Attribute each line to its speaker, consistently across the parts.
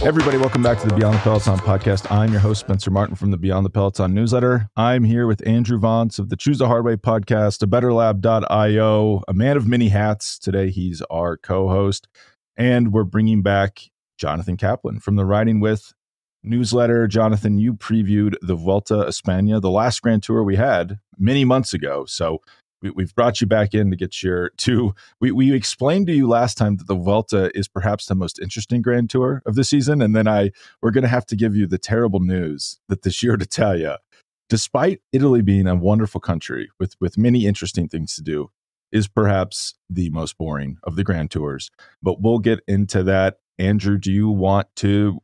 Speaker 1: Everybody, welcome back to the Beyond the Peloton podcast. I'm your host, Spencer Martin from the Beyond the Peloton newsletter. I'm here with Andrew Vontz of the Choose the Hard Way podcast, a betterlab.io, a man of many hats. Today, he's our co-host. And we're bringing back Jonathan Kaplan from the Riding With newsletter. Jonathan, you previewed the Vuelta a España, the last Grand Tour we had many months ago. So we've brought you back in to get we explained to you last time that the Vuelta is perhaps the most interesting Grand Tour of the season. And then we're going to have to give you the terrible news that the Giro d'Italia, despite Italy being a wonderful country with many interesting things to do, is perhaps the most boring of the Grand Tours. But we'll get into that. Andrew, do you want to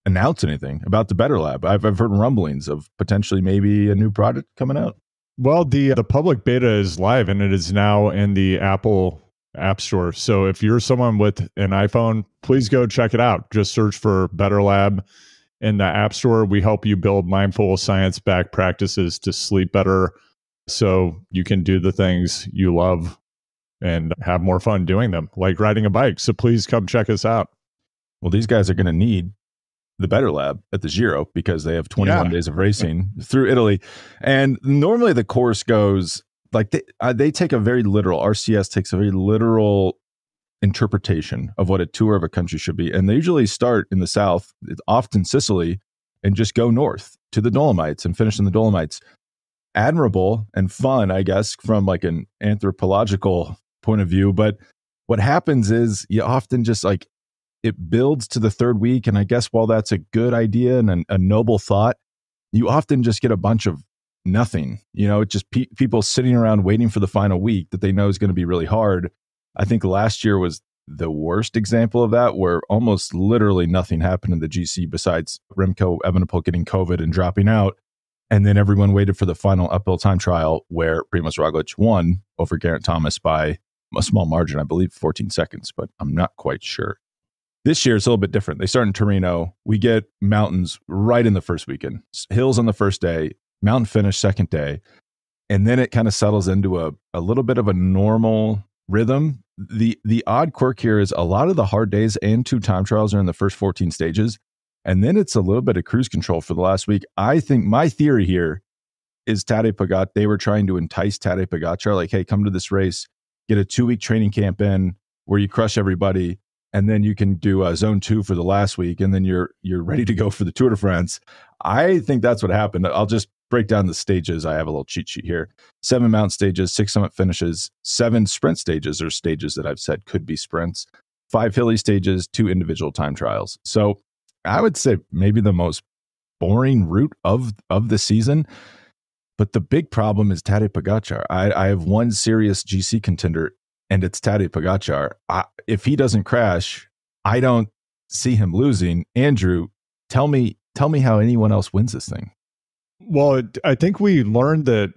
Speaker 1: announce anything about the Better Lab? I've heard rumblings of potentially maybe a new product coming out.
Speaker 2: Well, the public beta is live and it is now in the Apple App Store. So if you're someone with an iPhone, please go check it out. Just search for Better Lab in the App Store. We help you build mindful science-backed practices to sleep better so you can do the things you love and have more fun doing them, like riding a bike. So please come check us out.
Speaker 1: Well, these guys are going to need the Better Lab at the Giro because they have 21 days of racing through Italy. And normally the course goes like they take a very literal, RCS takes a very literal interpretation of what a tour of a country should be. And they usually start in the south, often Sicily, and just go north to the Dolomites and finish in the Dolomites. Admirable and fun, I guess, from like an anthropological point of view. But what happens is you often just it builds to the third week. And I guess while that's a good idea and a noble thought, you often just get a bunch of nothing. It's just people sitting around waiting for the final week that they know is going to be really hard. I think last year was the worst example of that, where almost literally nothing happened in the GC besides Remco Evenepoel getting COVID and dropping out. And then everyone waited for the final uphill time trial where Primož Roglič won over Geraint Thomas by a small margin, I believe 14 seconds, but I'm not quite sure. This year, it's a little bit different. They start in Torino. We get mountains right in the first weekend. Hills on the first day, mountain finish second day. And then it kind of settles into a little bit of a normal rhythm. The odd quirk here is a lot of the hard days and 2 time trials are in the first 14 stages. And then it's a little bit of cruise control for the last week. I think my theory here is Tadej Pogačar. They were trying to entice Tadej Pogačar, like, hey, come to this race, get a 2-week training camp in where you crush everybody. And then you can do zone 2 for the last week, and then you're ready to go for the Tour de France. I think that's what happened. I'll just break down the stages. I have a little cheat sheet here. 7 mountain stages, 6 summit finishes, 7 sprint stages, or stages that I've said could be sprints, 5 hilly stages, 2 individual time trials. So I would say maybe the most boring route of the season. But the big problem is Tadej Pogačar. I have one serious GC contender, and it's Tadej Pogačar. If he doesn't crash, I don't see him losing. Andrew, tell me how anyone else wins this thing.
Speaker 2: Well, I think we learned that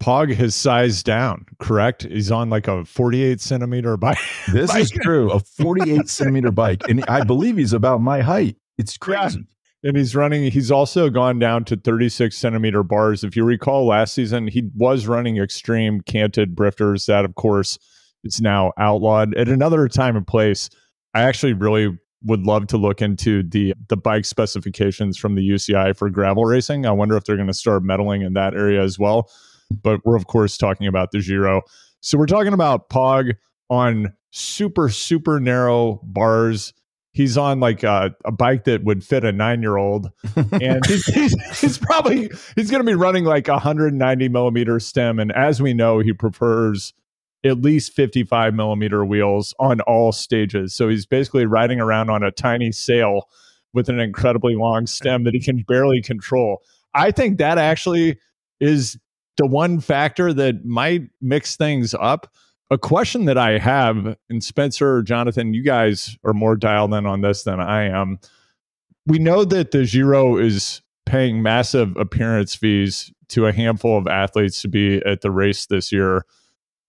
Speaker 2: Pog has sized down, correct? He's on like a 48 centimeter bike.
Speaker 1: This is true, a 48 centimeter bike. And I believe he's about my height. It's crazy.
Speaker 2: Yeah. And he's also gone down to 36 centimeter bars. If you recall last season, he was running extreme canted brifters. That, of course, is now outlawed. At another time and place, I actually really would love to look into the bike specifications from the UCI for gravel racing. I wonder if they're going to start meddling in that area as well. But we're, of course, talking about the Giro. So we're talking about Pog on super, super narrow bars. He's on like a bike that would fit a 9-year-old. And he's going to be running like 190 millimeter stem. And as we know, he prefers at least 55 millimeter wheels on all stages. So he's basically riding around on a tiny sail with an incredibly long stem that he can barely control. I think that actually is the one factor that might mix things up. A question that I have, and Spencer, Jonathan, you guys are more dialed in on this than I am. We know that the Giro is paying massive appearance fees to a handful of athletes to be at the race this year.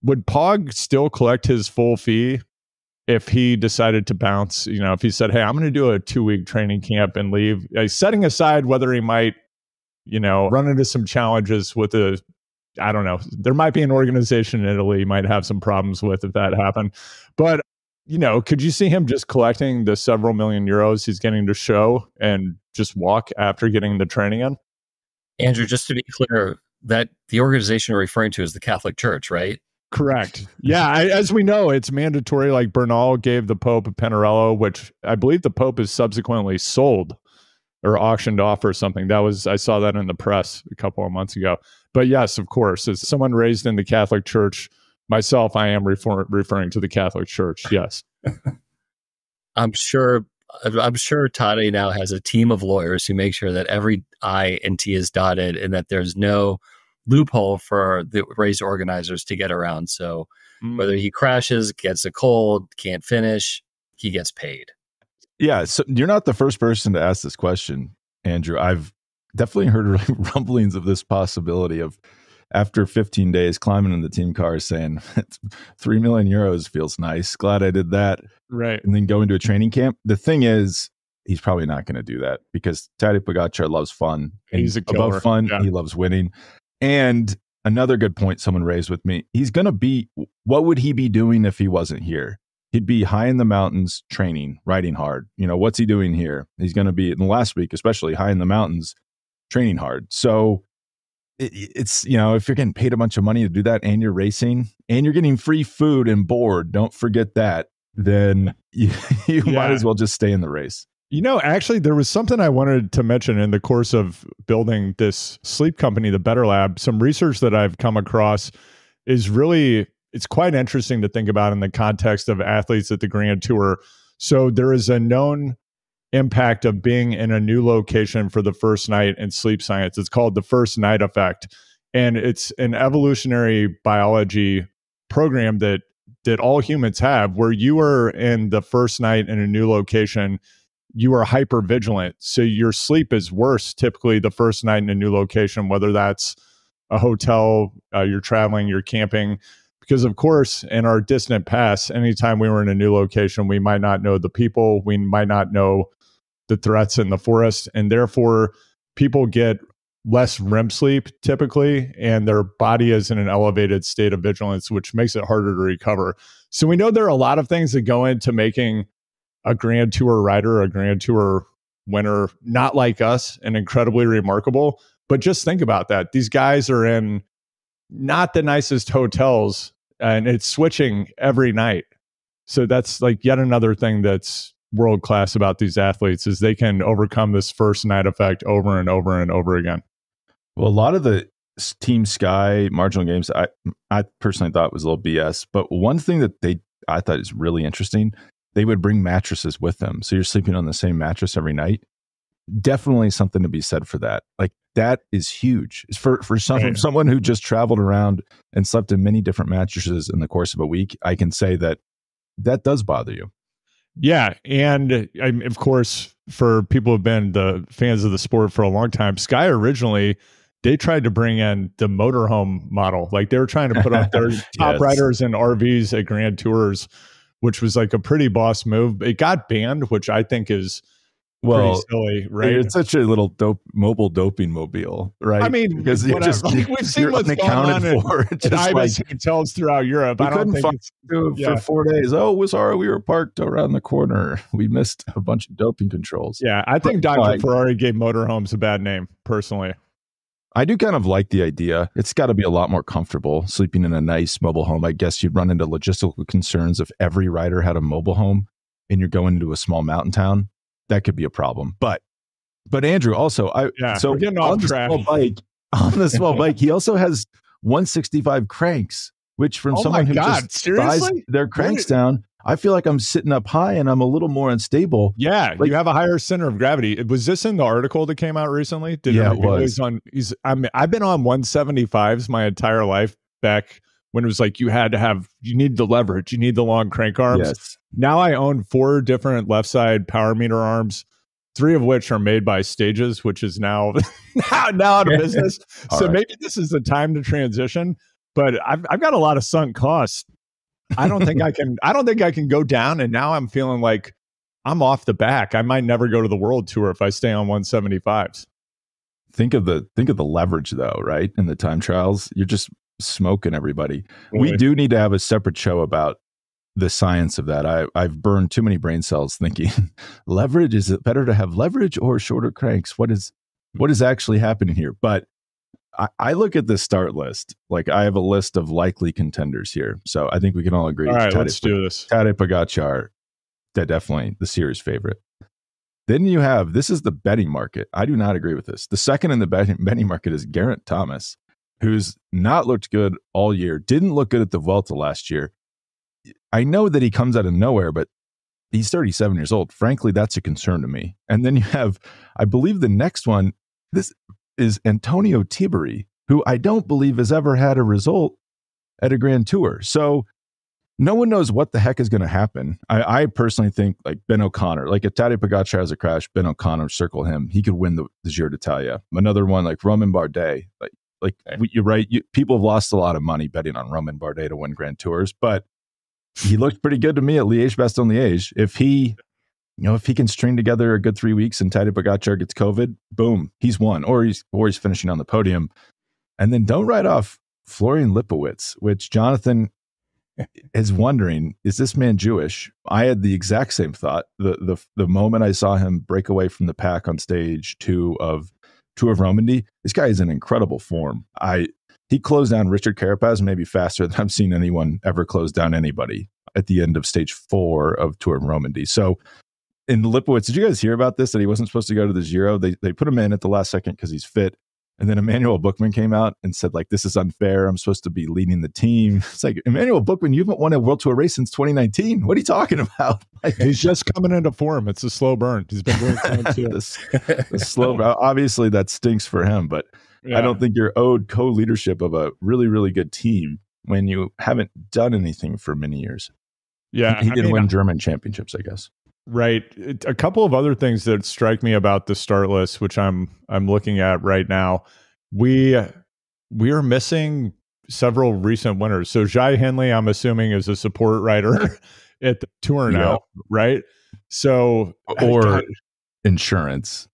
Speaker 2: Would Pog still collect his full fee if he decided to bounce? If he said, hey, I'm going to do a 2-week training camp and leave, setting aside whether he might, run into some challenges with I don't know. There might be an organization in Italy he might have some problems with if that happened. But could you see him just collecting the several million euros he's getting to show and just walk after getting the training in?
Speaker 3: Andrew, just to be clear, that the organization you're referring to is the Catholic Church, right?
Speaker 2: Correct. Yeah, as we know, it's mandatory. Like Bernal gave the Pope a Pinarello, which I believe the Pope has subsequently sold or auctioned off or something. I saw that in the press a couple of months ago. But yes, of course, as someone raised in the Catholic Church, myself, I am referring to the Catholic Church. Yes.
Speaker 3: I'm sure Tadej now has a team of lawyers who make sure that every I and T is dotted and that there's no loophole for the race organizers to get around. So whether he crashes, gets a cold, can't finish, he gets paid.
Speaker 1: Yeah, so you're not the first person to ask this question, Andrew. I've definitely heard rumblings of this possibility of, after 15 days, climbing in the team car saying, 3 million euros feels nice. Glad I did that.
Speaker 2: Right.
Speaker 1: And then go into a training camp. The thing is, he's probably not going to do that because Tadej Pogačar loves fun.
Speaker 2: He's a killer.
Speaker 1: Above fun,
Speaker 2: yeah.
Speaker 1: He loves winning. And another good point someone raised with me, he's going to be, what would he be doing if he wasn't here? He'd be high in the mountains training, riding hard. What's he doing here? He's going to be, in the last week, especially high in the mountains, training hard. So it's, if you're getting paid a bunch of money to do that and you're racing and you're getting free food and board, don't forget that, then you might as well just stay in the race.
Speaker 2: Actually, there was something I wanted to mention in the course of building this sleep company, the Better Lab. Some research that I've come across is really, it's quite interesting to think about in the context of athletes at the Grand Tour. So there is a known impact of being in a new location for the first night in sleep science. It's called the first night effect. And it's an evolutionary biology program that all humans have, where you are in the first night in a new location, you are hyper vigilant. So your sleep is worse typically the first night in a new location, whether that's a hotel, you're traveling, you're camping. Because of course, in our distant past, anytime we were in a new location, we might not know the people, we might not know the threats in the forest, and therefore people get less REM sleep typically, and their body is in an elevated state of vigilance, which makes it harder to recover. So we know there are a lot of things that go into making a Grand Tour rider, a Grand Tour winner, not like us, and incredibly remarkable. But just think about that. These guys are in not the nicest hotels, and it's switching every night. So that's like yet another thing that's world-class about these athletes, is they can overcome this first night effect over and over and over again.
Speaker 1: Well, a lot of the Team Sky marginal games, I personally thought was a little BS. But one thing that I thought is really interesting, they would bring mattresses with them. So you're sleeping on the same mattress every night. Definitely something to be said for that. Like, that is huge. For someone who just traveled around and slept in many different mattresses in the course of a week, I can say that does bother you.
Speaker 2: Yeah. And of course, for people who've been the fans of the sport for a long time, Sky originally, they tried to bring in the motorhome model. Like, they were trying to put up their top riders in RVs at Grand Tours, which was like a pretty boss move. It got banned, which I think is pretty silly, right?
Speaker 1: It's such a little mobile doping mobile, right?
Speaker 2: I mean,
Speaker 1: because you're just,
Speaker 2: we've seen what's going on
Speaker 1: for.
Speaker 2: Just Ibis hotels throughout Europe. I don't think
Speaker 1: for 4 days. Oh, we're sorry, we were parked around the corner. We missed a bunch of doping controls.
Speaker 2: Yeah, I think Dr. Ferrari gave motorhomes a bad name, personally.
Speaker 1: I do kind of like the idea. It's got to be a lot more comfortable sleeping in a nice mobile home. I guess you'd run into logistical concerns if every rider had a mobile home and you're going into a small mountain town. That could be a problem. But Andrew, also, so
Speaker 2: we're getting off track.
Speaker 1: On the small bike, he also has 165 cranks, which from someone who just buys their cranks down, I feel like I'm sitting up high and I'm a little more unstable.
Speaker 2: Yeah, you have a higher center of gravity. Was this in the article that came out recently?
Speaker 1: It was.
Speaker 2: I've been on 175s my entire life, back when it was like you need the leverage, you need the long crank arms.
Speaker 1: Yes.
Speaker 2: Now I own 4 different left side power meter arms, 3 of which are made by Stages, which is now out of business. So maybe this is the time to transition. But I've got a lot of sunk costs. I don't think I can go down. And now I'm feeling like I'm off the back. I might never go to the World Tour if I stay on 175s.
Speaker 1: Think of the leverage though, right? In the time trials, you're just smoking everybody. Right. We do need to have a separate show about the science of that. I've burned too many brain cells thinking leverage. Is it better to have leverage or shorter cranks? What is actually happening here? But I look at this start list. Like, I have a list of likely contenders here. So I think we can all agree.
Speaker 2: All right, let's do this.
Speaker 1: Tadej Pogačar, definitely the series favorite. Then you have, this is the betting market. I do not agree with this. The second in the betting market is Geraint Thomas, who's not looked good all year, didn't look good at the Vuelta last year. I know that he comes out of nowhere, but he's 37 years old. Frankly, that's a concern to me. And then you have, I believe the next one, this is Antonio Tiberi, who I don't believe has ever had a result at a Grand Tour. So no one knows what the heck is going to happen. I personally think like Ben O'Connor, like if Tadej Pogačar has a crash, Ben O'Connor, circle him. He could win the Giro d'Italia. Another one like Romain Bardet. You're right. People have lost a lot of money betting on Romain Bardet to win Grand Tours, but he looked pretty good to me at Liège-Bastogne-Liège. If he can string together a good 3 weeks and Tadej Pogačar gets COVID, boom, he's won, or he's finishing on the podium. And then don't write off Florian Lipowitz, which Jonathan is wondering, is this man Jewish? I had the exact same thought. The moment I saw him break away from the pack on stage 2 of Tour of Romandy, this guy is in incredible form. He closed down Richard Carapaz maybe faster than I've seen anyone ever close down anybody at the end of stage 4 of Tour of Romandy. So in Lipowitz, did you guys hear about this, that he wasn't supposed to go to the Giro? They put him in at the last second because he's fit. And then Emmanuel Bookman came out and said, like, this is unfair. I'm supposed to be leading the team. It's like, Emmanuel Bookman, you haven't won a World Tour race since 2019. What are you talking about?
Speaker 2: He's just coming into form. It's a slow burn. He's been doing
Speaker 1: the slow burn. Obviously, that stinks for him, but yeah. I don't think you're owed co-leadership of a really, really good team when you haven't done anything for many years.
Speaker 2: Yeah,
Speaker 1: he didn't win German championships, I guess.
Speaker 2: Right. A couple of other things that strike me about the start list, which I'm looking at right now. We are missing several recent winners. So Jai Hindley, I'm assuming, is a support rider at the Tour now, right? So insurance.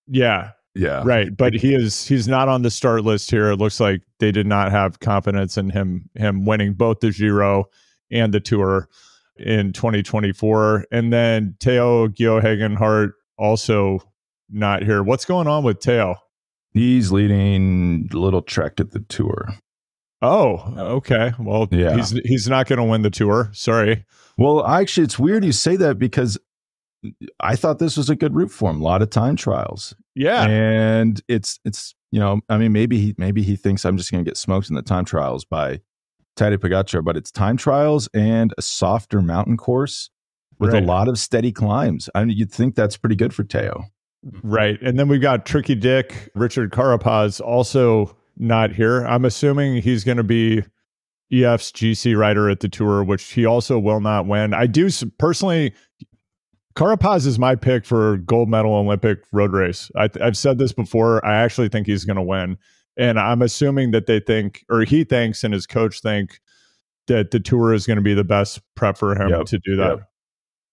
Speaker 2: Yeah.
Speaker 1: Yeah.
Speaker 2: Right. But he's not on the start list here. It looks like they did not have confidence in him winning both the Giro and the Tour in 2024. And then Theo Geoghegan-Hart also not here. What's going on with Theo?
Speaker 1: He's leading a little trek at the Tour.
Speaker 2: Oh, okay. Well, yeah. He's not going to win the Tour. Sorry.
Speaker 1: Well, actually, it's weird you say that because I thought this was a good route for him. A lot of time trials.
Speaker 2: Yeah.
Speaker 1: And it's I mean, maybe he thinks I'm just going to get smoked in the time trials by Tadej Pogačar, but it's time trials and a softer mountain course with a lot of steady climbs. I mean, you'd think that's pretty good for Theo.
Speaker 2: Right. And then we've got Tricky Dick, Richard Carapaz, also not here. I'm assuming he's going to be EF's GC rider at the Tour, which he also will not win. I do personally, Carapaz is my pick for gold medal Olympic road race. I've said this before. I actually think he's going to win. And I'm assuming that they think, or he thinks and his coach think, that the Tour is going to be the best prep for him to do that. Yep.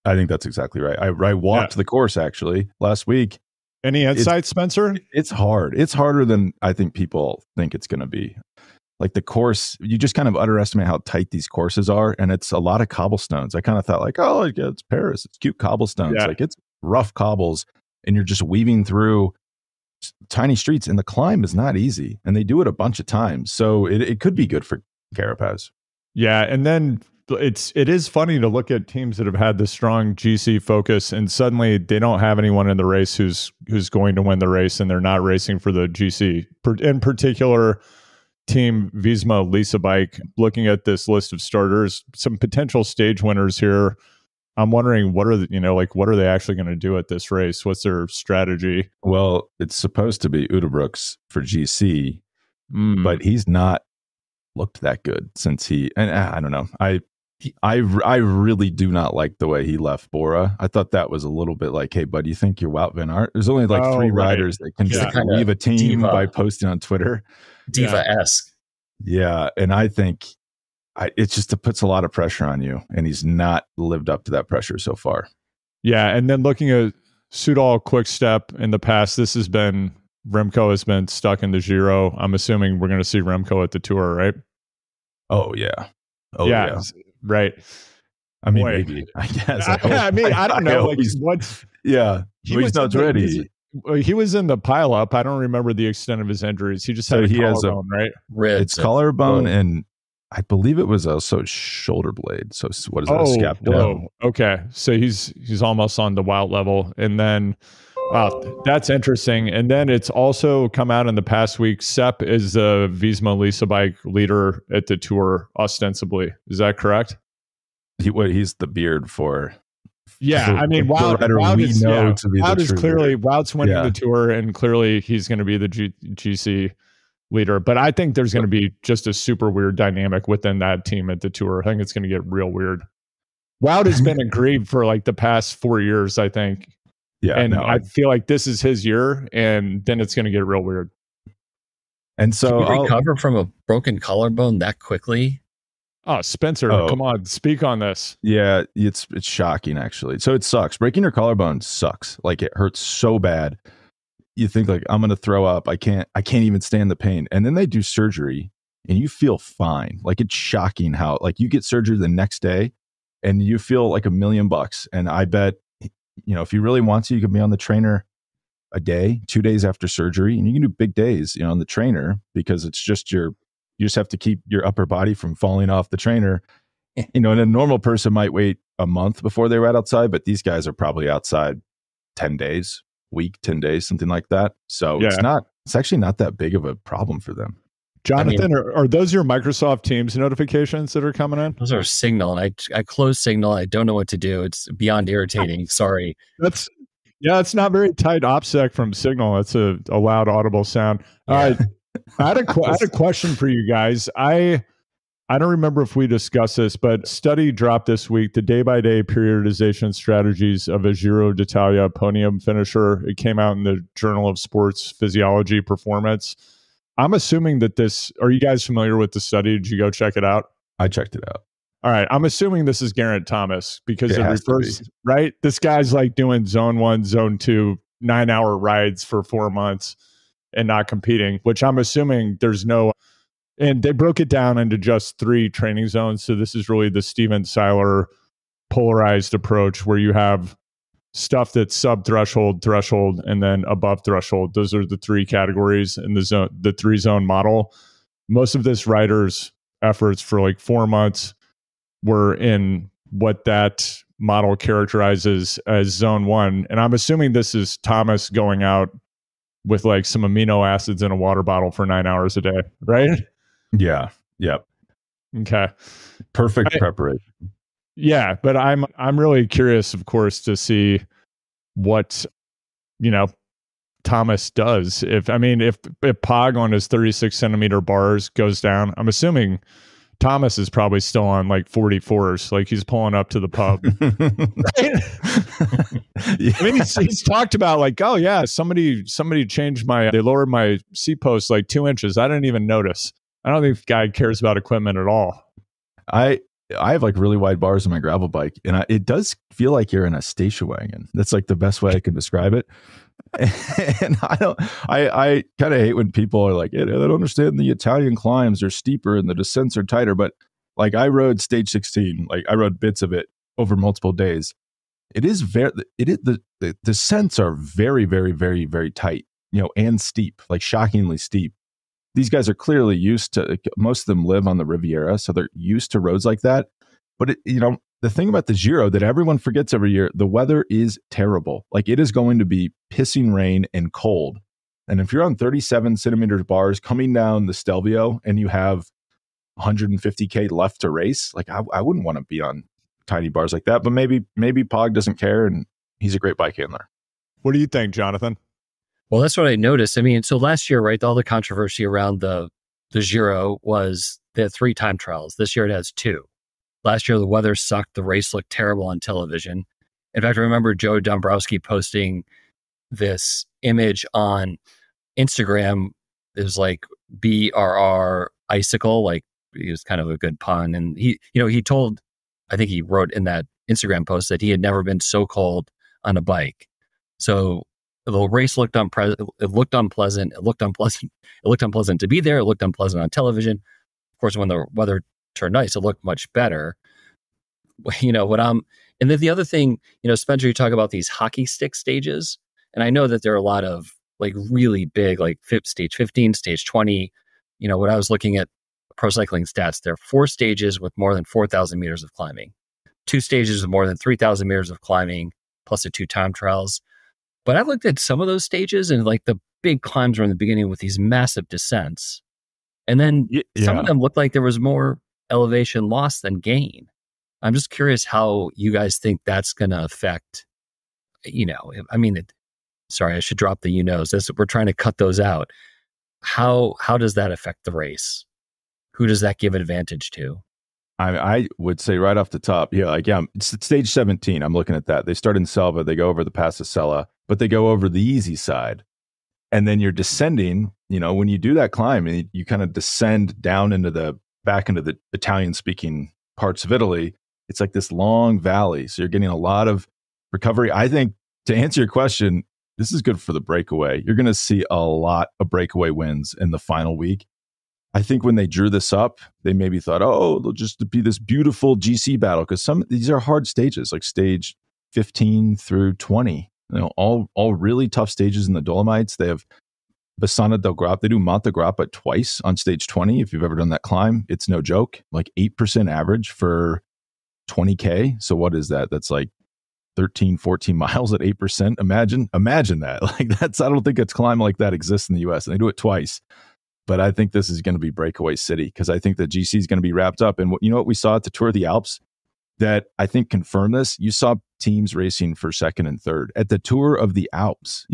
Speaker 1: I think that's exactly right. I walked the course actually last week.
Speaker 2: Any insights, Spencer?
Speaker 1: It's hard. It's harder than I think people think it's going to be. Like the course, you just kind of underestimate how tight these courses are. And it's a lot of cobblestones. I kind of thought like, oh, it's Paris. It's cute cobblestones. Yeah. Like it's rough cobbles and you're just weaving through tiny streets and the climb is not easy. And they do it a bunch of times. So it could be good for Carapaz.
Speaker 2: Yeah. And then it is funny to look at teams that have had this strong GC focus and suddenly they don't have anyone in the race who's going to win the race and they're not racing for the GC. In particular, Team Visma Lisa Bike. Looking at this list of starters, some potential stage winners here. I'm wondering what are they actually going to do at this race? What's their strategy?
Speaker 1: Well, it's supposed to be Udebrooks for GC, but he's not looked that good since I don't know. I really do not like the way he left Bora. I thought that was a little bit like, hey, bud, you think you're Wout van Aert? There's only like 3 riders that can just leave a team by posting on Twitter.
Speaker 3: Diva-esque.
Speaker 1: Yeah, and I think it puts a lot of pressure on you, and he's not lived up to that pressure so far.
Speaker 2: Yeah, and then looking at Soudal Quick-Step in the past, Remco has been stuck in the Giro. I'm assuming we're going to see Remco at the Tour, right?
Speaker 1: Oh, yeah.
Speaker 2: Yeah. Right.
Speaker 1: I mean, maybe. I guess.
Speaker 2: I mean, I don't know. Like, what's?
Speaker 1: Yeah, he's not ready.
Speaker 2: He was in the pileup. I don't remember the extent of his injuries. He just had a collarbone, right?
Speaker 1: It's collarbone, and I believe it was also shoulder blade. So what is that? Scap down.
Speaker 2: Okay, so he's almost on the Wout level, and then that's interesting. And then it's also come out in the past week. Sepp is the Visma Lease bike leader at the Tour, ostensibly. Is that correct?
Speaker 1: He's the beard for.
Speaker 2: Yeah, I mean, Wout is clearly Wout's winning the Tour, and clearly he's going to be the GC leader. But I think there's going to be just a super weird dynamic within that team at the Tour. I think it's going to get real weird. Wout has been aggrieved for like the past 4 years, I think. Yeah, and I feel like this is his year, and then it's going to get real weird.
Speaker 1: And so
Speaker 3: can you recover from a broken collarbone that quickly?
Speaker 2: Oh, Spencer, come on, speak on this.
Speaker 1: Yeah, it's shocking, actually. So it sucks. Breaking your collarbone sucks. Like, it hurts so bad. You think, like, I'm going to throw up. I can't even stand the pain. And then they do surgery, and you feel fine. Like, it's shocking how, like, you get surgery the next day, and you feel like $1 million. And I bet, if you really want to, you can be on the trainer a day, 2 days after surgery, and you can do big days, on the trainer, because it's just you just have to keep your upper body from falling off the trainer. And a normal person might wait a month before they're outside, but these guys are probably outside 10 days, week, 10 days, something like that. So it's actually not that big of a problem for them.
Speaker 2: Jonathan, are those your Microsoft Teams notifications that are coming in?
Speaker 3: Those are Signal, and I closed Signal. I don't know what to do. It's beyond irritating. Sorry.
Speaker 2: It's not very tight OPSEC from Signal. It's a loud audible sound.
Speaker 3: Yeah.
Speaker 2: I had a question for you guys. I don't remember if we discussed this, but study dropped this week, the day-by-day periodization strategies of a Giro d'Italia podium finisher. It came out in the Journal of Sports Physiology Performance. I'm assuming that are you guys familiar with the study? Did you go check it out?
Speaker 1: I checked it out.
Speaker 2: All right. I'm assuming this is Geraint Thomas because it refers, right? This guy's like doing zone 1, zone 2, 9-hour rides for 4 months and not competing, which I'm assuming and they broke it down into just 3 training zones. So this is really the Steven Seiler polarized approach where you have stuff that's sub-threshold, threshold, and then above threshold. Those are the 3 categories in the 3-zone model. Most of this rider's efforts for like 4 months were in what that model characterizes as zone 1. And I'm assuming this is Thomas going out with like some amino acids in a water bottle for 9 hours a day, right?
Speaker 1: Yeah. Yep.
Speaker 2: Okay.
Speaker 1: Perfect preparation.
Speaker 2: Yeah, but I'm really curious, of course, to see what Thomas does. If Pog on his 36 centimeter bars goes down, I'm assuming Thomas is probably still on like 44s, like he's pulling up to the pub. Right? I mean, he's talked about like, oh yeah, somebody changed they lowered my seat post like 2 inches. I didn't even notice. I don't think the guy cares about equipment at all.
Speaker 1: I have like really wide bars on my gravel bike, and it does feel like you're in a station wagon. That's like the best way I can describe it. And I kind of hate when people are like, they don't understand the Italian climbs are steeper and the descents are tighter. But like, I rode stage 16, like I rode bits of it over multiple days. The descents are very, very, very, very tight, and steep, like shockingly steep. These guys are clearly used to, most of them live on the Riviera, so they're used to roads like that. But the thing about the Giro that everyone forgets every year, the weather is terrible. Like, it is going to be pissing rain and cold. And if you're on 37 centimeters bars coming down the Stelvio and you have 150K left to race, like I wouldn't want to be on tiny bars like that. But maybe Pog doesn't care, and he's a great bike handler.
Speaker 2: What do you think, Jonathan?
Speaker 3: Well, that's what I noticed. I mean, so last year, right, all the controversy around the Giro was they had 3 time trials. This year it has 2. Last year, the weather sucked. The race looked terrible on television. In fact, I remember Joe Dombrowski posting this image on Instagram. It was like BRR icicle, like it was kind of a good pun. And he told, I think he wrote in that Instagram post that he had never been so cold on a bike. So the race looked unpleasant. It looked unpleasant. It looked unpleasant to be there. It looked unpleasant on television. Of course, when the weather turned nice, it looked much better. And then the other thing, Spencer, you talk about these hockey stick stages, and I know that there are a lot of like really big, like stage 15, stage 20. When I was looking at pro cycling stats, there are 4 stages with more than 4,000 meters of climbing, 2 stages with more than 3,000 meters of climbing, plus the 2 time trials. But I looked at some of those stages, and like the big climbs were in the beginning with these massive descents. And then some of them looked like there was more elevation loss than gain. I'm just curious how you guys think that's going to affect, sorry, I should drop the we're trying to cut those out. How does that affect the race? Who does that give advantage to?
Speaker 1: I would say right off the top, it's stage 17. I'm looking at that. They start in Selva, they go over the Pass of Sella, but they go over the easy side. And then you're descending, when you do that climb and you kind of descend down back into the Italian speaking parts of Italy, it's like this long valley. So you're getting a lot of recovery. I think to answer your question, this is good for the breakaway. You're going to see a lot of breakaway wins in the final week. I think when they drew this up, they maybe thought, there'll just be this beautiful GC battle, because these are hard stages, like stage 15 through 20. All really tough stages in the Dolomites. They have Bassano del Grappa. They do Monte Grappa twice on stage 20. If you've ever done that climb, it's no joke. Like 8% average for 20K. So what is that? That's like 13, 14 miles at 8%. Imagine that. Like I don't think a climb like that exists in the US, and they do it twice. But I think this is going to be breakaway city, because I think the GC is going to be wrapped up. And what we saw at the Tour of the Alps that I think confirmed this, you saw teams racing for second and third. At the Tour of the Alps,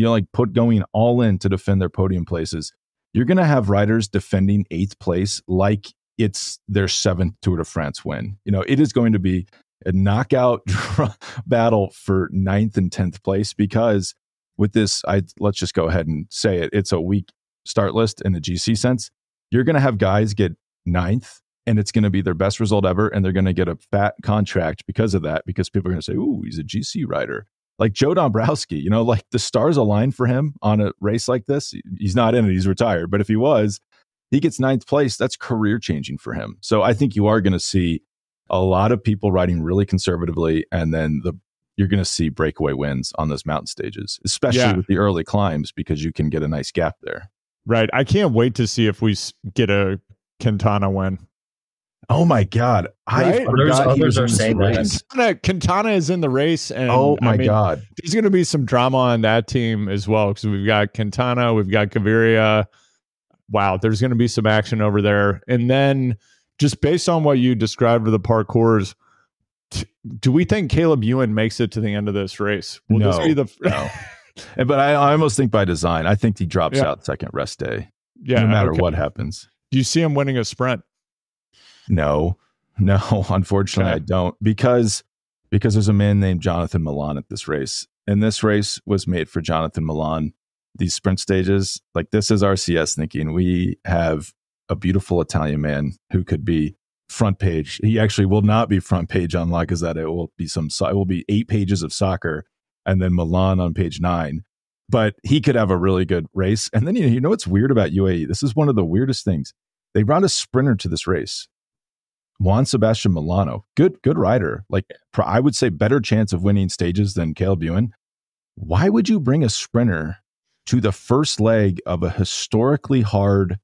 Speaker 1: going all in to defend their podium places. You're going to have riders defending 8th place like it's their 7th Tour de France win. It is going to be a knockout battle for 9th and 10th place, because with this, let's just go ahead and say it. It's a weak start list in the GC sense. You're going to have guys get 9th, and it's going to be their best result ever, and they're going to get a fat contract because of that, because people are going to say, ooh, he's a GC rider. Like Joe Dombrowski, like the stars align for him on a race like this. He's not in it, he's retired. But if he was, he gets 9th place. That's career changing for him. So I think you are going to see a lot of people riding really conservatively, and then you're going to see breakaway wins on those mountain stages, especially with the early climbs, because you can get a nice gap there.
Speaker 2: Right. I can't wait to see if we get a Quintana win.
Speaker 1: Oh my God.
Speaker 2: Right?
Speaker 3: Others are saying that.
Speaker 2: Quintana is in the race. And
Speaker 1: God.
Speaker 2: There's going to be some drama on that team as well, because we've got Quintana, we've got Gaviria. Wow. There's going to be some action over there. And then just based on what you described for the parkours, do we think Caleb Ewan makes it to the end of this race?
Speaker 1: No. But I almost think by design. I think he drops out second rest day. Yeah, no matter what happens.
Speaker 2: Do you see him winning a sprint?
Speaker 1: No, unfortunately, I don't, because there's a man named Jonathan Milan at this race, and this race was made for Jonathan Milan. These sprint stages, like this is RCS thinking. We have a beautiful Italian man who could be front page. He actually will not be front page on La Gazzetta. It will be 8 pages of soccer, and then Milan on page 9. But he could have a really good race. And then you know what's weird about UAE? This is one of the weirdest things. They brought a sprinter to this race. Juan Sebastian Milano, good rider. Like I would say better chance of winning stages than Caleb Ewan. Why would you bring a sprinter to the first leg of a historically hard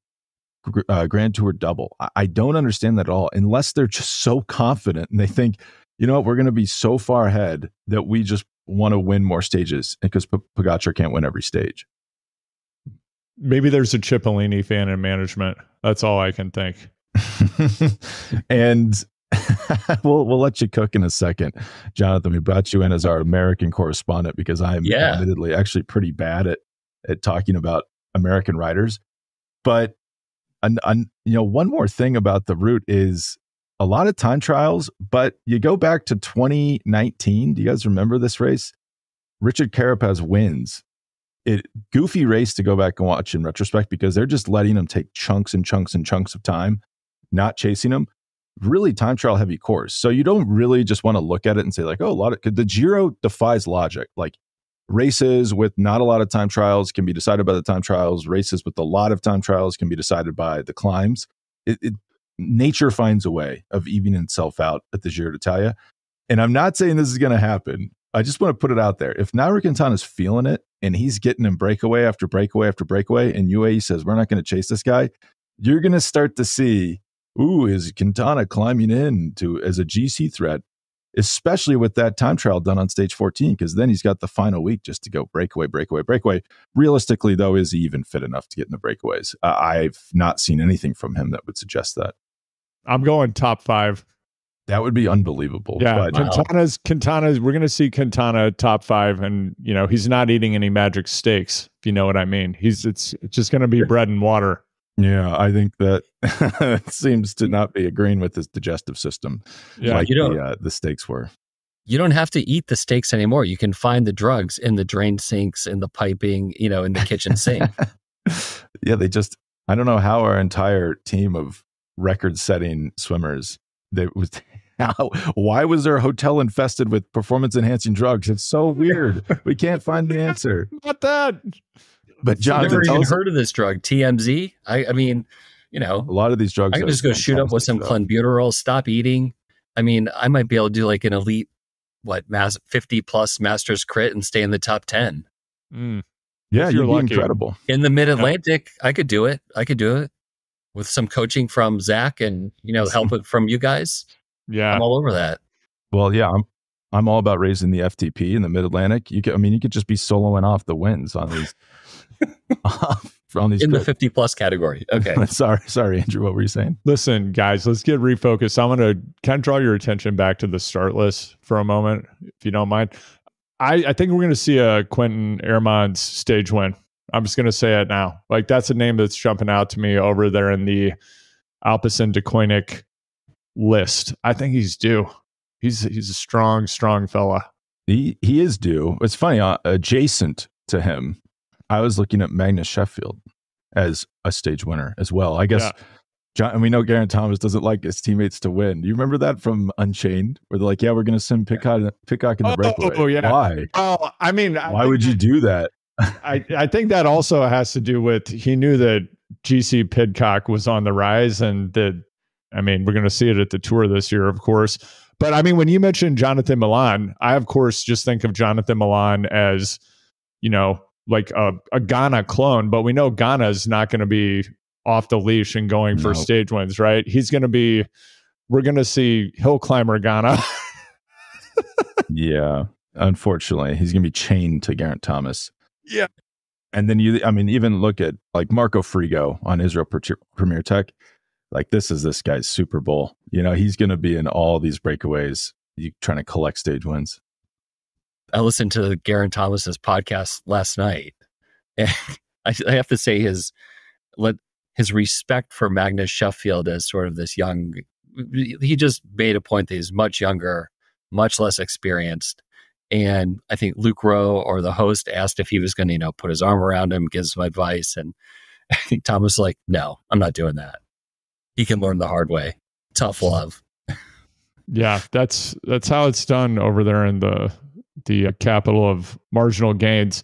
Speaker 1: Grand Tour double? I don't understand that at all, unless they're just so confident and they think, we're going to be so far ahead that we just want to win more stages, because Pogačar can't win every stage.
Speaker 2: Maybe there's a Cipollini fan in management. That's all I can think.
Speaker 1: And we'll let you cook in a second, Jonathan. We brought you in as our American correspondent, because I am admittedly actually pretty bad at talking about American riders. But one more thing about the route is a lot of time trials, but you go back to 2019. Do you guys remember this race? Richard Carapaz wins. Goofy race to go back and watch in retrospect, because they're just letting him take chunks and chunks and chunks of time, not chasing him. Really time trial heavy course. So you don't really just want to look at it and say like, the Giro defies logic. Like races with not a lot of time trials can be decided by the time trials. Races with a lot of time trials can be decided by the climbs. Nature finds a way of evening itself out at the Giro d'Italia. and I'm not saying this is going to happen. I just want to put it out there. If Nairo Quintana's feeling it and he's getting in breakaway after breakaway after breakaway, and UAE says, we're not going to chase this guy, you're going to start to see, is Quintana climbing in as a GC threat, especially with that time trial done on stage 14, because then he's got the final week just to go breakaway. Realistically, though, is he even fit enough to get in the breakaways? I've not seen anything from him that would suggest that.
Speaker 2: I'm going top 5.
Speaker 1: That would be unbelievable.
Speaker 2: Yeah, Quintana's. We're going to see Quintana top 5, and he's not eating any magic steaks, if you know what I mean. It's just going to be bread and water.
Speaker 1: Yeah, I think that seems to not be agreeing with his digestive system, like the steaks were.
Speaker 3: You don't have to eat the steaks anymore. You can find the drugs in the drain sinks, in the piping, in the kitchen sink.
Speaker 1: Yeah, I don't know how our entire team of record-setting swimmers, why was their hotel infested with performance-enhancing drugs? It's so weird. We can't find the answer.
Speaker 2: Not that.
Speaker 1: But Jonathan,
Speaker 3: I've never even heard of this drug, TMZ. I mean,
Speaker 1: a lot of these drugs.
Speaker 3: I can just go shoot up with some clenbuterol, stop eating. I mean, I might be able to do like an elite, 50 plus Masters crit and stay in the top 10.
Speaker 1: Yeah, you're lucky. Incredible.
Speaker 3: In the Mid-Atlantic, I could do it. With some coaching from Zach and, help from you guys.
Speaker 2: Yeah.
Speaker 3: I'm all over that.
Speaker 1: Well, yeah, I'm all about raising the FTP in the Mid-Atlantic. You could just be soloing off the wins on these.
Speaker 3: In the 50 plus category. Okay.
Speaker 1: Sorry, Andrew. What were you saying?
Speaker 2: Listen, guys, let's get refocused. I'm going to kind of draw your attention back to the start list for a moment, if you don't mind. I think we're going to see a Quentin Ehrman's stage win. I'm just going to say it now. Like, that's a name that's jumping out to me over there in the Alpecin de Koenig list. I think he's due. He's a strong fella.
Speaker 1: He is due. It's funny, adjacent to him, I was looking at Magnus Sheffield as a stage winner as well. I guess, and we know Geraint Thomas doesn't like his teammates to win. Do you remember that from Unchained, where they're like, yeah, we're going to send Pidcock in the breakaway?
Speaker 2: Oh, yeah.
Speaker 1: Why?
Speaker 2: Oh, I mean,
Speaker 1: why would you do that?
Speaker 2: I think that also has to do with, he knew that GC Pidcock was on the rise, and that, I mean, we're going to see it at the Tour this year, of course. But I mean, when you mentioned Jonathan Milan, I, of course, just think of Jonathan Milan as, like a Ghana clone, but we know Ghana is not going to be off the leash and going for stage wins, right? We're going to see hill climber Ghana.
Speaker 1: Yeah, unfortunately, he's going to be chained to Geraint Thomas.
Speaker 2: Yeah.
Speaker 1: And then even look at like Marco Frigo on Israel Premier Tech. Like, this is this guy's Super Bowl. He's going to be in all these breakaways, trying to collect stage wins.
Speaker 3: I listened to Geraint Thomas's podcast last night, and I have to say his respect for Magnus Sheffield as sort of this young. He just made a point that he's much younger, much less experienced, and I think Luke Rowe, or the host, asked if he was going to put his arm around him, give some advice, and I think Thomas was like, "No, I'm not doing that. He can learn the hard way. Tough love."
Speaker 2: Yeah, that's how it's done over there in the capital of marginal gains.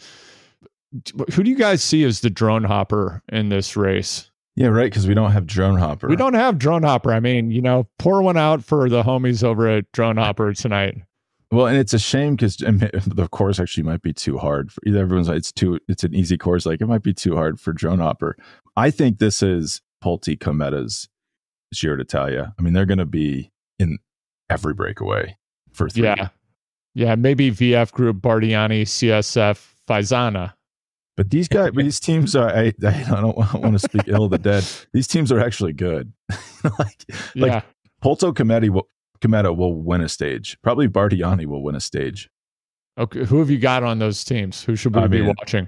Speaker 2: Who do you guys see as the drone hopper in this race?
Speaker 1: Yeah, right, because we don't have drone hopper.
Speaker 2: We don't have drone hopper. I mean, pour one out for the homies over at drone hopper tonight.
Speaker 1: Well, and it's a shame because the course actually might be too hard. Everyone's like, it's an easy course. Like, it might be too hard for drone hopper. I think this is Pulte Cometa's Giro d'Italia. I mean, they're going to be in every breakaway for 3 years.
Speaker 2: Yeah, maybe VF Group, Bardiani, CSF, Faisana.
Speaker 1: But these teams are, I don't want to speak ill of the dead. These teams are actually good. like Pulte Cometa will win a stage. Probably Bardiani will win a stage.
Speaker 2: Okay, who have you got on those teams? Who should we be watching?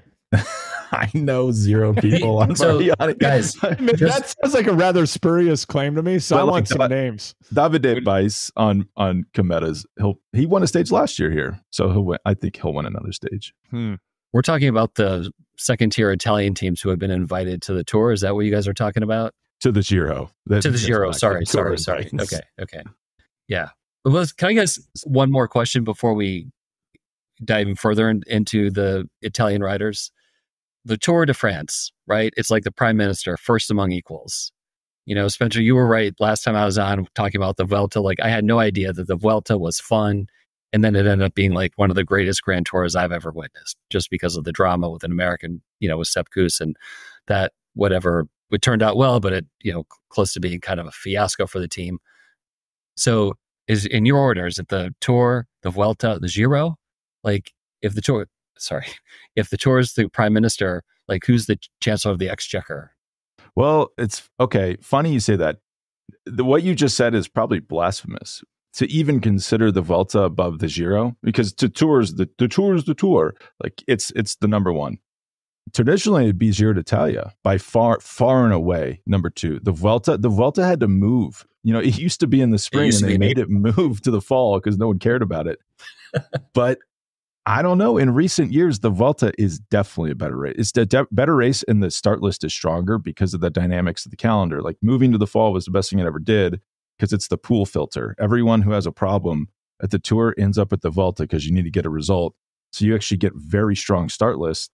Speaker 1: I know 0 people on Bardiani.
Speaker 3: Guys,
Speaker 2: that sounds like a rather spurious claim to me. So I want some names.
Speaker 1: Davide Weiss on Cometa's. He won a stage last year here, so he'll win. I think he'll win another stage.
Speaker 3: We're talking about the second tier Italian teams who have been invited to the Tour. Is that what you guys are talking about?
Speaker 1: To the Giro.
Speaker 3: To the Giro. Sorry. Okay. Yeah. Well, can I guess one more question before we dive even further into the Italian riders? The Tour de France, right? It's like the prime minister, first among equals. Spencer, you were right last time I was on talking about the Vuelta. Like, I had no idea that the Vuelta was fun. And then it ended up being like one of the greatest Grand Tours I've ever witnessed, just because of the drama with an American, with Sepp Kuss, and that whatever, it turned out well, but it, close to being kind of a fiasco for the team. So is in your order, is it the Tour, the Vuelta, the Giro? Like, if the Tour is the prime minister, like, who's the chancellor of the exchequer?
Speaker 1: Well, it's okay. Funny you say that. What you just said is probably blasphemous to even consider the Vuelta above the Giro, because the Tour is the Tour. Like, it's the number one. Traditionally, it'd be Giro d'Italia by far and away number two. The Vuelta had to move. It used to be in the spring, and they made it move to the fall because no one cared about it. But I don't know. In recent years, the Vuelta is definitely a better race. It's a better race, and the start list is stronger because of the dynamics of the calendar. Like, moving to the fall was the best thing it ever did, because it's the pool filter. Everyone who has a problem at the Tour ends up at the Vuelta because you need to get a result. So you actually get very strong start lists.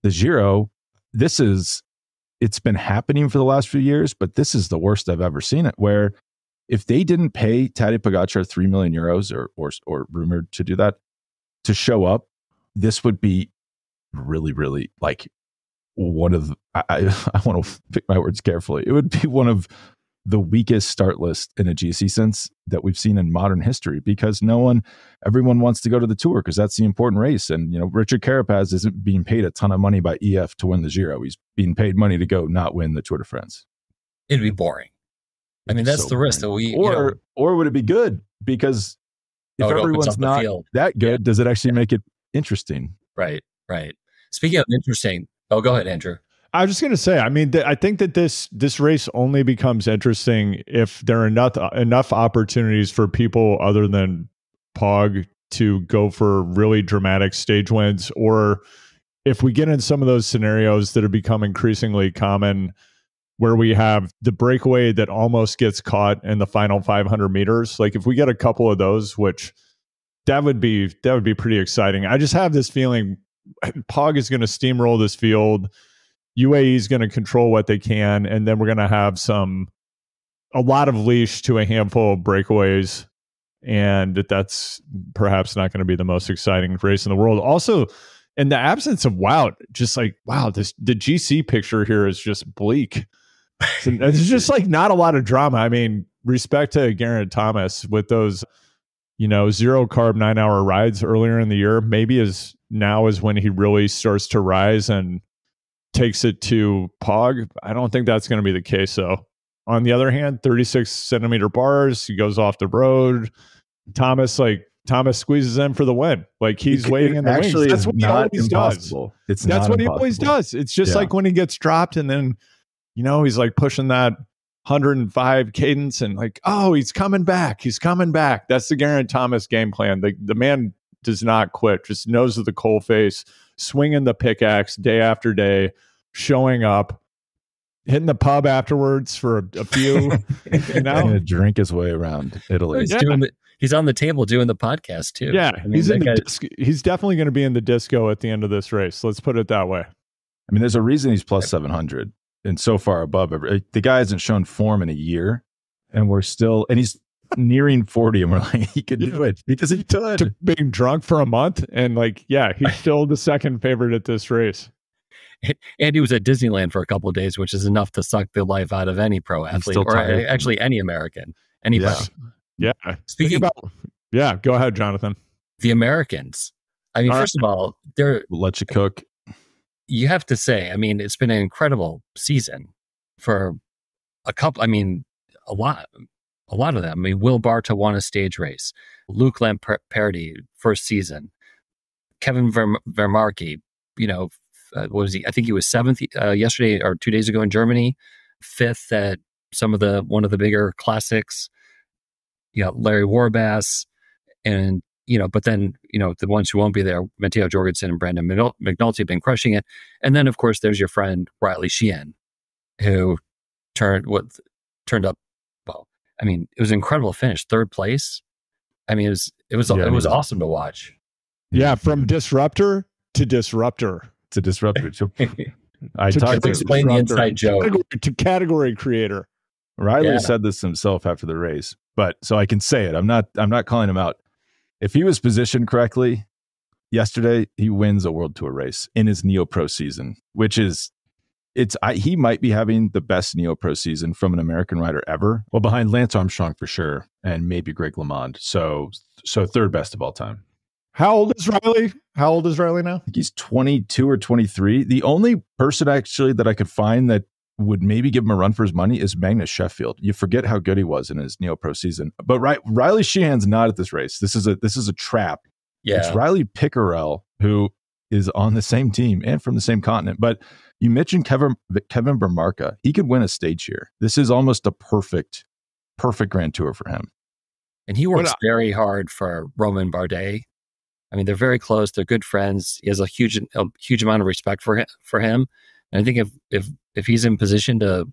Speaker 1: The Giro, it's been happening for the last few years, but this is the worst I've ever seen it, where if they didn't pay Tadej Pogačar 3 million euros or rumored to do that, to show up, this would be really, really like one of I want to pick my words carefully. It would be one of the weakest start list in a GC since that we've seen in modern history, because everyone wants to go to the Tour because that's the important race. And, Richard Carapaz isn't being paid a ton of money by EF to win the Giro. He's being paid money to go not win the Tour de France.
Speaker 3: It'd be boring. I mean, that's so the risk that we,
Speaker 1: or would it be good? Because if everyone's not that good, does it actually make it interesting?
Speaker 3: Right. Speaking of interesting, go ahead, Andrew.
Speaker 2: I was just going to say, I mean, I think that this race only becomes interesting if there are enough opportunities for people other than Pog to go for really dramatic stage wins, or if we get in some of those scenarios that have become increasingly common, where we have the breakaway that almost gets caught in the final 500 meters. Like, if we get a couple of those, which that would be pretty exciting. I just have this feeling Pog is going to steamroll this field. UAE is going to control what they can, and then we're going to have a lot of leash to a handful of breakaways, and that's perhaps not going to be the most exciting race in the world. Also, in the absence of Wout, just like, wow, the GC picture here is just bleak. It's just like not a lot of drama. I mean, respect to Geraint Thomas with those, 0 carb 9-hour rides earlier in the year. Maybe now is when he really starts to rise and takes it to Pog. I don't think that's going to be the case, though. On the other hand, 36 centimeter bars, he goes off the road. Thomas squeezes in for the win. Like, he's waiting in the wings. That's what he always does. That's what he always does. It's just like when he gets dropped, and then, he's like pushing that 105 cadence, and like, oh, he's coming back. He's coming back. That's the Geraint Thomas game plan. The man does not quit, just nose of the coal face, swinging the pickaxe day after day, showing up, hitting the pub afterwards for a few,
Speaker 1: going to drink his way around Italy.
Speaker 3: He's on the table doing the podcast too.
Speaker 2: Yeah, I mean, he's definitely going to be in the disco at the end of this race. Let's put it that way.
Speaker 1: I mean, there's a reason he's plus 700 and so far above. The guy hasn't shown form in a year, and he's nearing 40, and we're like, he could do it because he could.
Speaker 2: Being drunk for a month, and he's still the second favorite at this race.
Speaker 3: And he was at Disneyland for a couple of days, which is enough to suck the life out of any pro athlete, or actually any American, anybody.
Speaker 2: Yeah. Go ahead, Jonathan.
Speaker 3: The Americans. I mean, first of all,
Speaker 1: we'll let you cook.
Speaker 3: You have to say, I mean, it's been an incredible season for a couple. I mean, a lot of them. I mean, Will Barta won a stage race. Luke Lamperti, first season. Kevin Vermarke, what was he? I think he was 7th yesterday or 2 days ago in Germany, 5th at one of the bigger classics. Larry Warbass, and but then the ones who won't be there, Matteo Jorgensen and Brandon McNulty have been crushing it. And then of course there's your friend Riley Sheehan, who turned up. Well, I mean, it was an incredible finish, 3rd place. I mean, it was awesome to watch.
Speaker 2: Yeah, from disruptor to disruptor.
Speaker 1: To disruptor.
Speaker 3: I talked to explain the inside joke
Speaker 2: to category creator.
Speaker 1: Riley said this himself after the race, but so I can say it. I'm not calling him out. If he was positioned correctly yesterday, he wins a World Tour race in his Neo Pro season, which is he might be having the best Neo Pro season from an American rider ever. Well, behind Lance Armstrong for sure, and maybe Greg LeMond. So third best of all time.
Speaker 2: How old is Riley? How old is Riley now?
Speaker 1: I think he's 22 or 23. The only person actually that I could find that would maybe give him a run for his money is Magnus Sheffield. You forget how good he was in his Neo Pro season. But Riley Sheehan's not at this race. This is a trap.
Speaker 3: Yeah.
Speaker 1: It's Riley Pickerel, who is on the same team and from the same continent. But you mentioned Kevin Bermarca. He could win a stage here. This is almost a perfect Grand Tour for him.
Speaker 3: And he works very hard for Romain Bardet. I mean, they're very close. They're good friends. He has a huge amount of respect for him. And I think if he's in position to,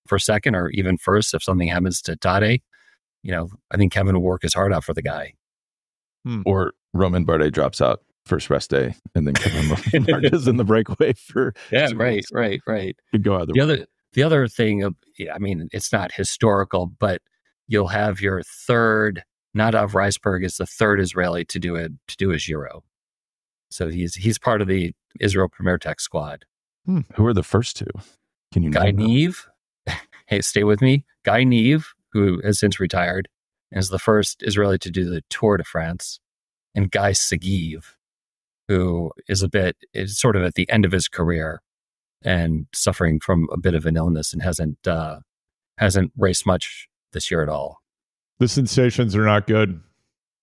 Speaker 3: for second or even first, if something happens to Tadej, I think Kevin will work his heart out for the guy.
Speaker 1: Or Romain Bardet drops out first rest day, and then Kevin Bardet is in the breakaway for.
Speaker 3: Yeah, right.
Speaker 1: Could go either way.
Speaker 3: The other thing, it's not historical, but you'll have your third. Nadav Reisberg is the third Israeli to do a Giro, so he's part of the Israel Premier Tech squad.
Speaker 1: Who are the first two? Can you
Speaker 3: Guy
Speaker 1: name
Speaker 3: Neve? Hey, stay with me. Guy Neve, who has since retired, is the first Israeli to do the Tour de France, and Guy Segiv, who is sort of at the end of his career and suffering from a bit of an illness and hasn't raced much this year at all.
Speaker 2: The sensations are not good.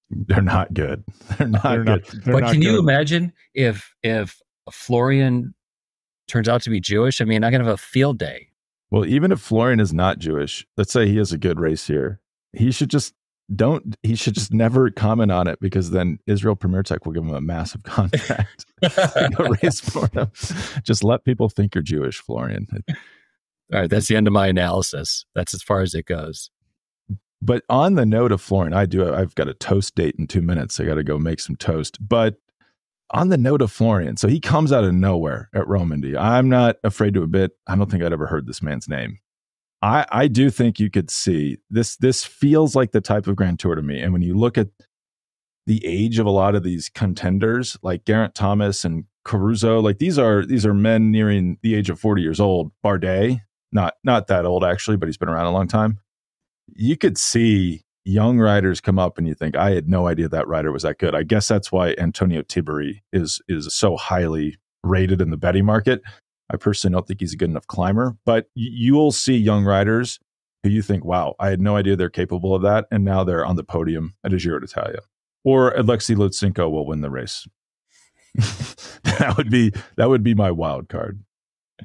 Speaker 1: They're not good. They're not good.
Speaker 3: But can you imagine if Florian turns out to be Jewish? I mean, I'm going to have a field day.
Speaker 1: Well, even if Florian is not Jewish, let's say he has a good race here, he should just never comment on it, because then Israel Premier Tech will give him a massive contract to go race for him. Just let people think you're Jewish, Florian.
Speaker 3: All right, that's the end of my analysis. That's as far as it goes.
Speaker 1: But on the note of Florian, I've got a toast date in 2 minutes. I got to go make some toast. But on the note of Florian, so he comes out of nowhere at Romandy. I'm not afraid to admit, I don't think I'd ever heard this man's name. I do think you could see this feels like the type of Grand Tour to me. And when you look at the age of a lot of these contenders, like Geraint Thomas and Caruso, like these are men nearing the age of 40 years old. Bardet, not that old actually, but he's been around a long time. You could see young riders come up and you think, I had no idea that rider was that good. I guess that's why Antonio Tiberi is so highly rated in the betting market. I personally don't think he's a good enough climber, but you'll see young riders who you think, wow, I had no idea they're capable of that. And now they're on the podium at a Giro d'Italia. Or Alexei Lutsenko will win the race. That would be my wild card.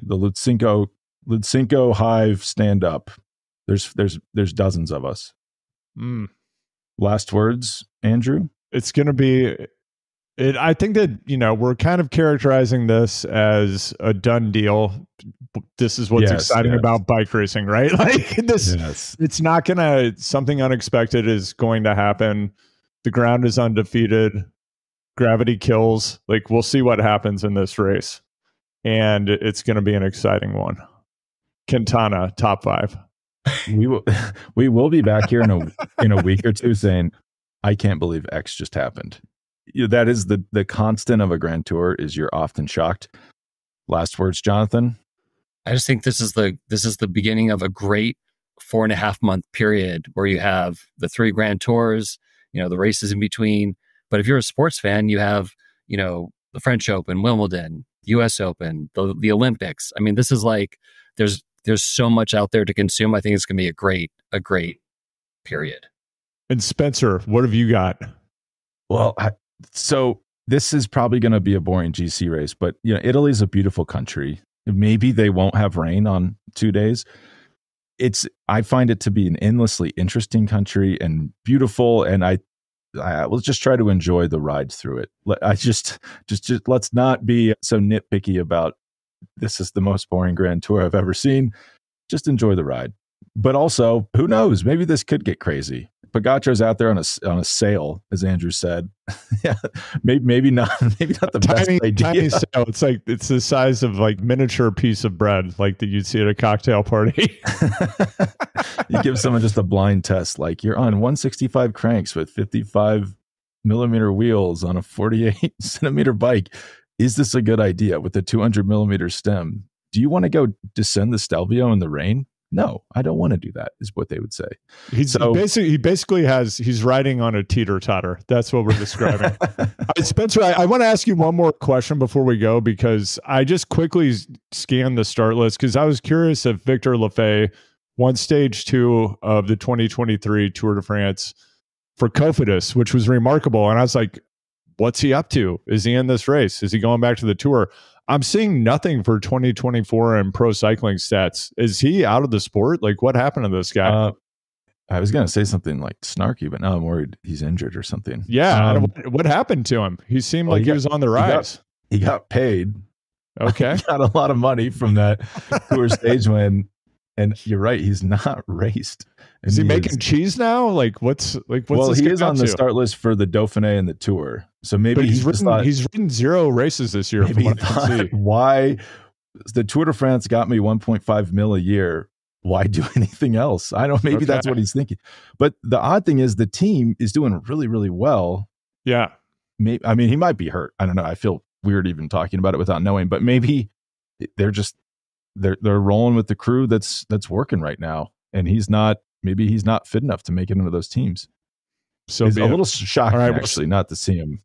Speaker 1: The Lutsenko hive stand up. There's dozens of us. Last words, Andrew?
Speaker 2: It's going to be I think that, we're kind of characterizing this as a done deal. This is what's exciting about bike racing, right? Like this, it's not something unexpected is going to happen. The ground is undefeated. Gravity kills. Like, we'll see what happens in this race. And it's going to be an exciting one. Quintana, top 5.
Speaker 1: We will be back here in a week or two saying, I can't believe X just happened. That is the constant of a Grand Tour, is you're often shocked. Last words, Jonathan?
Speaker 3: I just think this is the beginning of a great 4.5 month period where you have the 3 Grand Tours, the races in between. But if you're a sports fan, you have, the French Open, Wimbledon, US Open, the Olympics. I mean, this is like, there's so much out there to consume. I think it's going to be a great period.
Speaker 2: And Spencer, what have you got?
Speaker 1: Well, so this is probably going to be a boring GC race, but Italy's a beautiful country. Maybe they won't have rain on 2 days. I find it to be an endlessly interesting country and beautiful, and I will just try to enjoy the ride through it. I just let's not be so nitpicky about this is the most boring Grand Tour I've ever seen. Just enjoy the ride. But also, who knows? Maybe this could get crazy. Pogačar's out there on a sail, as Andrew said. Yeah, maybe not the best idea.
Speaker 2: Tiny sail. It's the size of like miniature piece of bread, like that you'd see at a cocktail party.
Speaker 1: You give someone just a blind test, like you're on 165 cranks with 55 millimeter wheels on a 48 centimeter bike. Is this a good idea with a 200 millimeter stem? Do you want to go descend the Stelvio in the rain? No, I don't want to do that, is what they would say.
Speaker 2: He's riding on a teeter-totter. That's what we're describing. Spencer, I want to ask you one more question before we go, because I just quickly scanned the start list because I was curious if Victor Lafay won stage 2 of the 2023 Tour de France for Cofidis, which was remarkable. And I was like, what's he up to? Is he in this race? Is he going back to the Tour? I'm seeing nothing for 2024 and pro cycling stats. Is he out of the sport? Like, what happened to this guy?
Speaker 1: I was going to say something like snarky, but now I'm worried he's injured or something.
Speaker 2: Yeah. What happened to him? He seemed like he was on the rise.
Speaker 1: He got paid.
Speaker 2: Okay.
Speaker 1: He got a lot of money from that Tour stage win. And you're right. He's not raced.
Speaker 2: Is he making cheese now? What's
Speaker 1: well,
Speaker 2: this
Speaker 1: he is on the
Speaker 2: to?
Speaker 1: Start list for the Dauphiné and the Tour. So maybe
Speaker 2: he's ridden 0 races this year. From what I can see.
Speaker 1: Why the Tour de France got me 1.5 mil a year? Why do anything else? I don't. Maybe that's what he's thinking. But the odd thing is the team is doing really, really well.
Speaker 2: Yeah.
Speaker 1: Maybe, I mean, he might be hurt. I don't know. I feel weird even talking about it without knowing. But maybe they're rolling with the crew that's working right now, and he's not. Maybe he's not fit enough to make it into those teams. So it's a little shocking, actually, not to see him.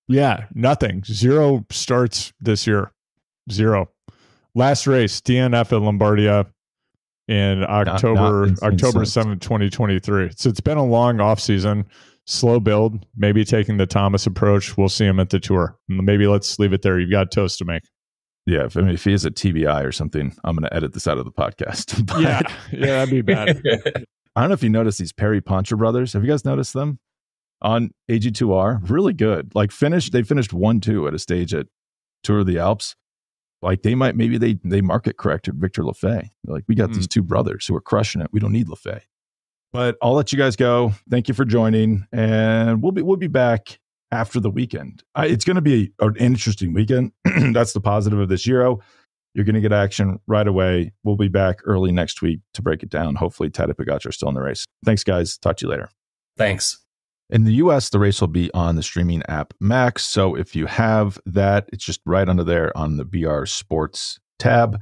Speaker 2: Yeah, nothing. 0 starts this year. 0. Last race, DNF at Lombardia in October 7th, 2023. So it's been a long offseason, slow build, maybe taking the Thomas approach. We'll see him at the Tour. Maybe let's leave it there. You've got toast to make.
Speaker 1: Yeah, if he is a TBI or something, I'm going to edit this out of the podcast. But,
Speaker 2: yeah, that'd be bad.
Speaker 1: I don't know if you noticed these Perry Poncha brothers. Have you guys noticed them on AG2R? Really good. They finished 1-2 at a stage at Tour of the Alps. Like they market corrected Victor Lafay. Like, we got these 2 brothers who are crushing it. We don't need Lafay. But I'll let you guys go. Thank you for joining, and we'll be back after the weekend. It's going to be an interesting weekend. That's the positive of this Giro. You're going to get action right away. We'll be back early next week to break it down. Hopefully, Tadej Pogačar is still in the race. Thanks, guys. Talk to you later.
Speaker 3: Thanks.
Speaker 1: In the US, the race will be on the streaming app Max. So if you have that, it's just right under there on the BR Sports tab.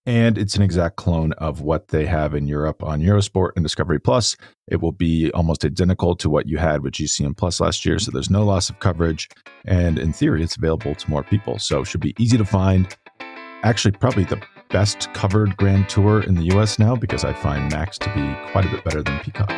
Speaker 1: And it's an exact clone of what they have in Europe on Eurosport and Discovery Plus. It will be almost identical to what you had with GCN Plus last year. So there's no loss of coverage. And in theory, it's available to more people. So it should be easy to find. Actually, probably the best covered Grand Tour in the US now, because I find Max to be quite a bit better than Peacock.